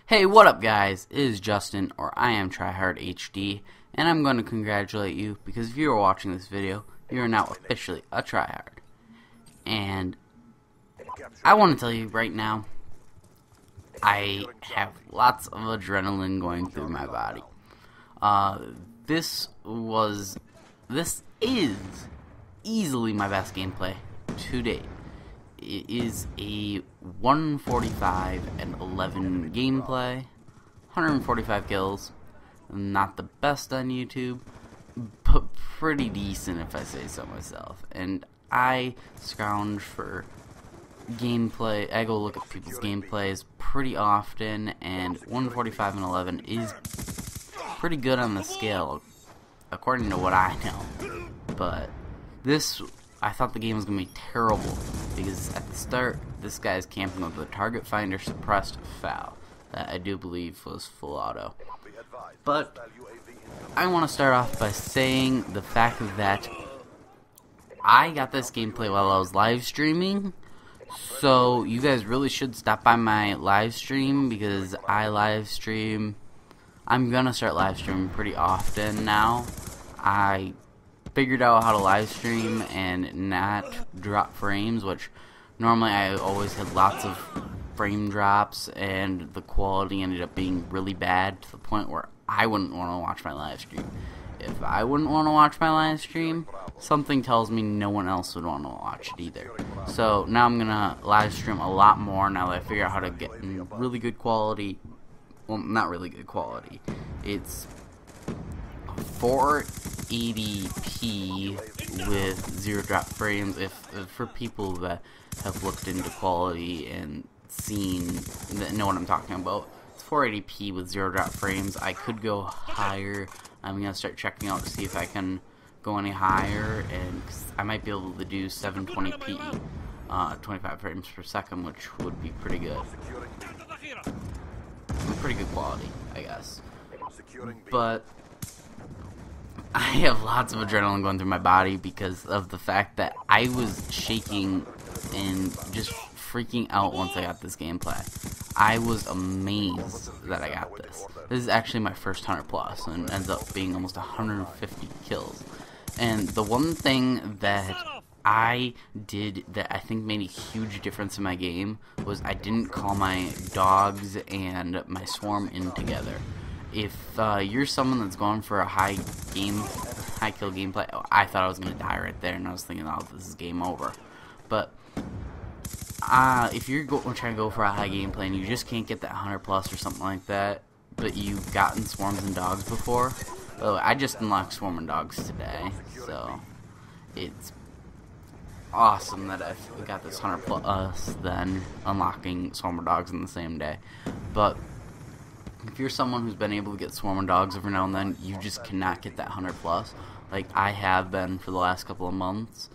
Hey, what up guys? It is Justin, or I am imTryHardHD, and I'm going to congratulate you because if you are watching this video, you are now officially a tryhard. And I want to tell you right now, I have lots of adrenaline going through my body. This is easily my best gameplay to date. It is a 145 and 11 gameplay, 145 kills, not the best on YouTube, but pretty decent if I say so myself. And I scrounge for gameplay, I go look at people's gameplays pretty often, and 145 and 11 is pretty good on the scale, according to what I know. But I thought the game was going to be terrible, because at the start, this guy is camping with a target finder suppressed foul that I do believe was full auto. But I want to start off by saying the fact that I got this gameplay while I was live streaming, so you guys really should stop by my live stream, because I live stream. I'm going to start live streaming pretty often now. I figured out how to live stream and not drop frames, which normally I always had lots of frame drops, and the quality ended up being really bad to the point where I wouldn't want to watch my live stream. If I wouldn't want to watch my live stream, something tells me no one else would want to watch it either. So now I'm gonna live stream a lot more now that I figure out how to get in really good quality. Well, not really good quality. It's 480p with 0 drop frames. If for people that have looked into quality and seen, that know what I'm talking about, it's 480p with 0 drop frames. I could go higher. I'm gonna start checking out to see if I can go any higher, and I might be able to do 720p, 25 frames per second, which would be pretty good. Pretty good quality, I guess. But I have lots of adrenaline going through my body because of the fact that I was shaking and just freaking out once I got this gameplay. I was amazed that I got this. This is actually my first 100 plus, and ends up being almost 150 kills. And the one thing that I did that I think made a huge difference in my game was I didn't call my dogs and my swarm in together. If you're someone that's going for a high kill gameplay, I thought I was gonna die right there, and I was thinking, oh, this is game over. But if you're trying to go for a high gameplay and you just can't get that 100 plus or something like that, but you've gotten swarms and dogs before, I just unlocked swarm and dogs today, so it's awesome that I've got this 100 plus, then unlocking swarm and dogs in the same day. But if you're someone who's been able to get swarm and dogs every now and then, you just cannot get that 100 plus, like I have been for the last couple of months.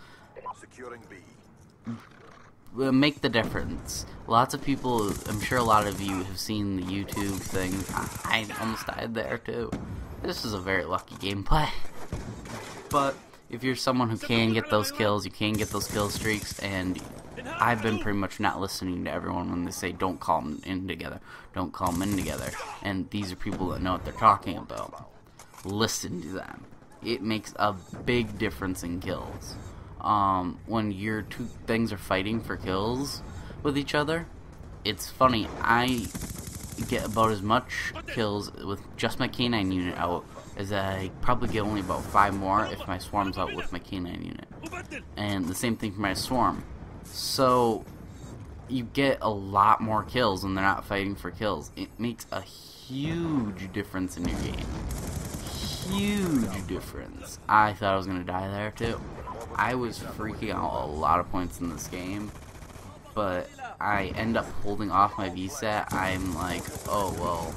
Make the difference. Lots of people, I'm sure a lot of you have seen the YouTube thing. I almost died there too. This is a very lucky gameplay. But if you're someone who can get those kills, you can get those kill streaks, and I've been pretty much not listening to everyone when they say don't call them in together, don't call them in together, and these are people that know what they're talking about. Listen to them. It makes a big difference in kills. When your two things are fighting for kills with each other, it's funny, I get about as much kills with just my canine unit out as I probably get only about 5 more if my swarm's out with my canine unit. And the same thing for my swarm. So you get a lot more kills when they're not fighting for kills. It makes a huge difference in your game. Huge difference. I thought I was gonna die there too. I was freaking out a lot of points in this game, but I end up holding off my VSAT. I'm like, oh well,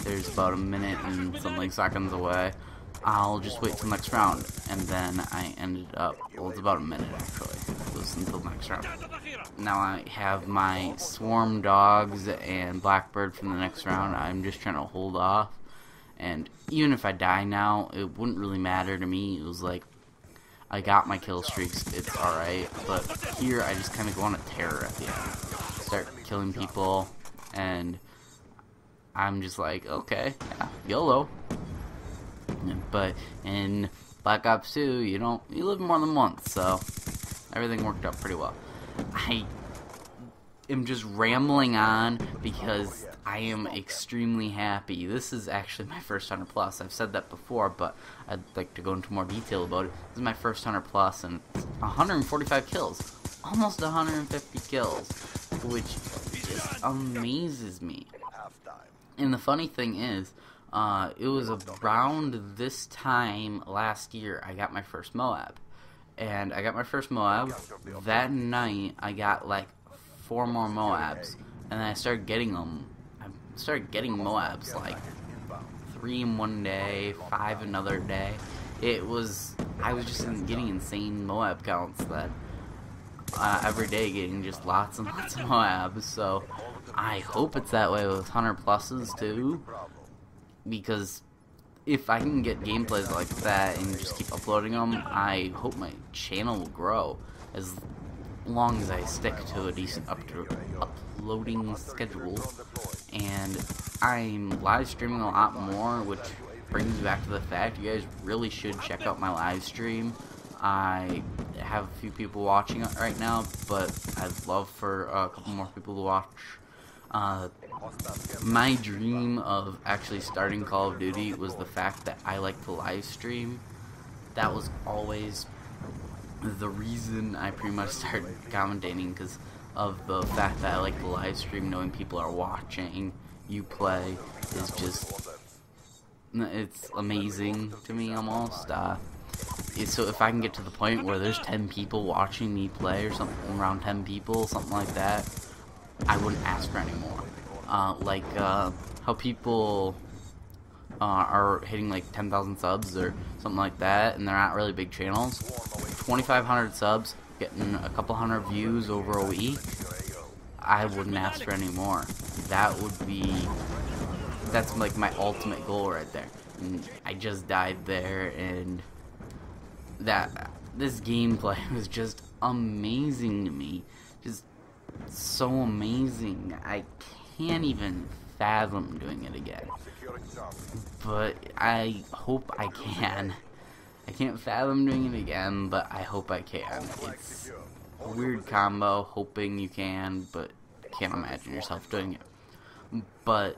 there's about a minute and something seconds away. I'll just wait till next round, and then I ended up, well, it's about a minute actually. It was until next round. Now I have my swarm dogs and blackbird from the next round. I'm just trying to hold off, and even if I die now, it wouldn't really matter to me. It was like, I got my kill streaks, it's alright, but here I just kind of go on a terror at the end. Start killing people, and I'm just like, okay, yeah, YOLO. But in Black Ops 2, you live more than once, so everything worked out pretty well. I am just rambling on because I am extremely happy. This is actually my first 100 plus. I've said that before, but I'd like to go into more detail about it. This is my first 100 plus, and it's 145 kills, almost 150 kills, which just amazes me. And the funny thing is, it was around this time last year I got my first Moab. And I got my first Moab. That night, I got like 4 more Moabs. And then I started getting them. I started getting Moabs like 3 in one day, 5 another day. I was just getting insane Moab counts that every day, getting just lots and lots of Moabs. So I hope it's that way with 100 pluses too, because if I can get gameplays like that and just keep uploading them, I hope my channel will grow as long as I stick to a decent uploading schedule. And I'm live streaming a lot more, which brings me back to the fact you guys really should check out my live stream. I have a few people watching it right now, but I'd love for a couple more people to watch. My dream of actually starting Call of Duty was the fact that I like to live stream. That was always the reason I pretty much started commentating, because of the fact that I like to live stream. Knowing people are watching you play is just, it's amazing to me almost. So if I can get to the point where there's 10 people watching me play, or something, around 10 people, something like that, I wouldn't ask for any more. How people are hitting like 10,000 subs or something like that, and they're not really big channels. 2,500 subs, getting a couple hundred views over a week, I wouldn't ask for any more. That's like my ultimate goal right there. And I just died there, and this gameplay was just amazing to me. Just so amazing. I can't even fathom doing it again. But I hope I can. I can't fathom doing it again, but I hope I can. It's a weird combo, hoping you can, but can't imagine yourself doing it. But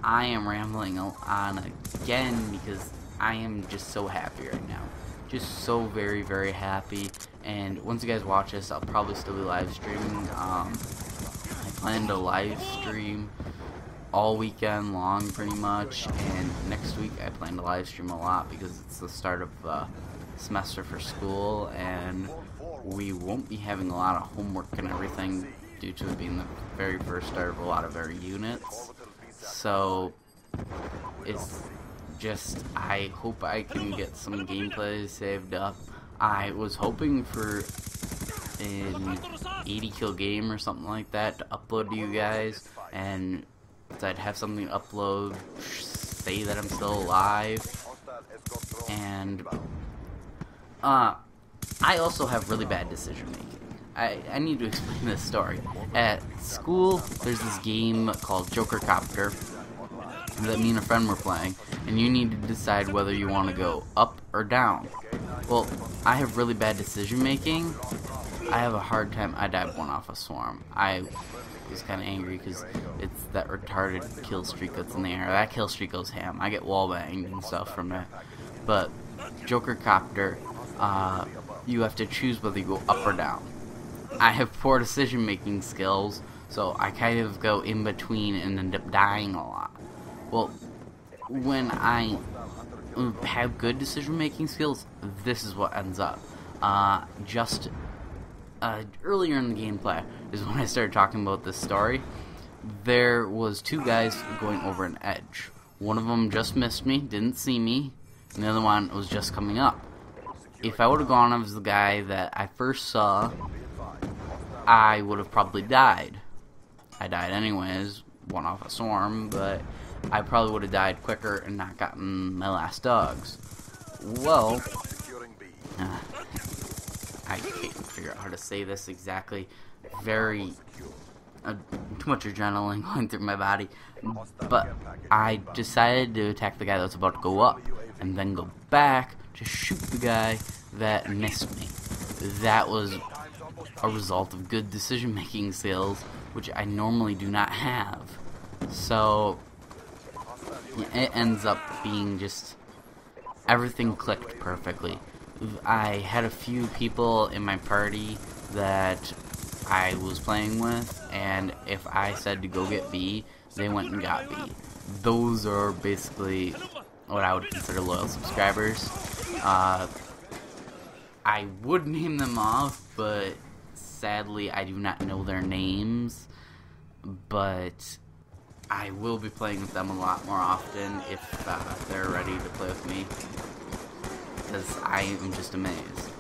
I am rambling on again because I am just so happy right now. Just so very, very happy. And once you guys watch this, I'll probably still be live streaming. I plan to live stream all weekend long pretty much, and next week I plan to live stream a lot because it's the start of the semester for school, and we won't be having a lot of homework and everything due to it being the very first start of a lot of our units. So it's just, I hope I can get some gameplay saved up. I was hoping for an 80 kill game or something like that to upload to you guys, and so I'd have something to upload, say that I'm still alive. And I also have really bad decision making. I need to explain this story. At school, there's this game called Joker Copter that me and a friend were playing, and you need to decide whether you want to go up or down. Well, I have really bad decision making. I have a hard time. I died one off a swarm. I was kind of angry because it's that retarded kill streak that's in the air. That kill streak goes ham. I get wall banged and stuff from it. But Joker Copter, you have to choose whether you go up or down. I have poor decision making skills, so I kind of go in between and end up dying a lot. Well, when I have good decision making skills, this is what ends up. Earlier in the gameplay is when I started talking about this story. There was 2 guys going over an edge. One of them just missed me, didn't see me, and the other one was just coming up. If I would have gone as the guy that I first saw, I would have probably died. I died anyways, one off a swarm, but I probably would have died quicker and not gotten my last dogs. Well, I can't figure out how to say this exactly. Very too much adrenaline going through my body. But I decided to attack the guy that was about to go up, and then go back to shoot the guy that missed me. That was a result of good decision-making skills, which I normally do not have. So it ends up being just everything clicked perfectly. I had a few people in my party that I was playing with, and if I said to go get B, they went and got B. Those are basically what I would consider loyal subscribers. I would name them off, but sadly I do not know their names. But I will be playing with them a lot more often if they're ready to play with me, because I am just amazed.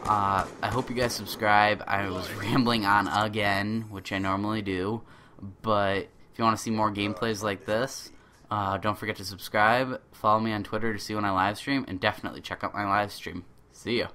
I hope you guys subscribe. I was rambling on again, which I normally do, but if you want to see more gameplays like this, don't forget to subscribe, follow me on Twitter to see when I live stream, and definitely check out my live stream. See ya.